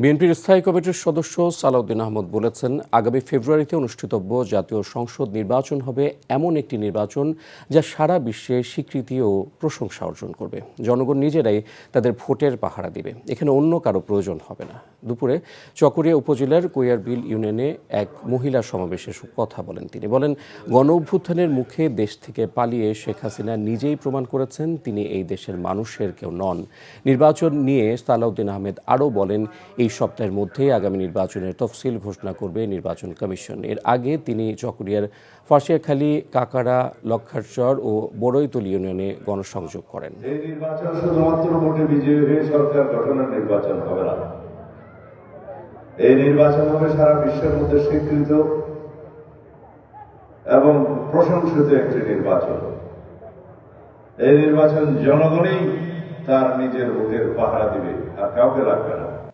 বিএনপির স্থায়ী কমিটির সদস্য সালাউদ্দিন আহমদ বলেছেন, আগামী ফেব্রুয়ারিতে অনুষ্ঠিতব্য জাতীয় সংসদ নির্বাচন হবে এমন একটি নির্বাচন যা সারা বিশ্বে স্বীকৃতি ও প্রশংসা অর্জন করবে। জনগণ নিজেরাই তাদের ভোটের পাহারা দিবে, এখানে অন্য কারো প্রয়োজন হবে না। দুপুরে চকরিয়া উপজেলার কৈয়ারবিল ইউনিয়নে এক মহিলা সমাবেশে কথা বলেন তিনি। বলেন, গণ অভ্যুত্থানের মুখে দেশ থেকে পালিয়ে শেখ হাসিনা নিজেই প্রমাণ করেছেন তিনি এই দেশের মানুষের কেউ নন। নির্বাচন নিয়ে সালাউদ্দিন আহমেদ আরও বলেন, এই সপ্তাহের মধ্যেই আগামী নির্বাচনের তফসিল ঘোষণা করবে নির্বাচন কমিশন। এর আগে তিনি চকরিয়ার ফাঁসিয়াখালী, কাকারা, লক্ষারচর ও বড়ইতলী ইউনিয়নে গণসংযোগ করেন। এই নির্বাচন শুধুমাত্র ভোটে বিজয়ী হয়ে সরকার গঠনের নির্বাচন হবে না। এই নির্বাচন হবে সারা বিশ্বের মধ্যে স্বীকৃত এবং প্রশংসিত একটি নির্বাচন। এই নির্বাচন জনগণই তার নিজের ভোটের পাহারা দিবে, আর কাউকে রাখবে না।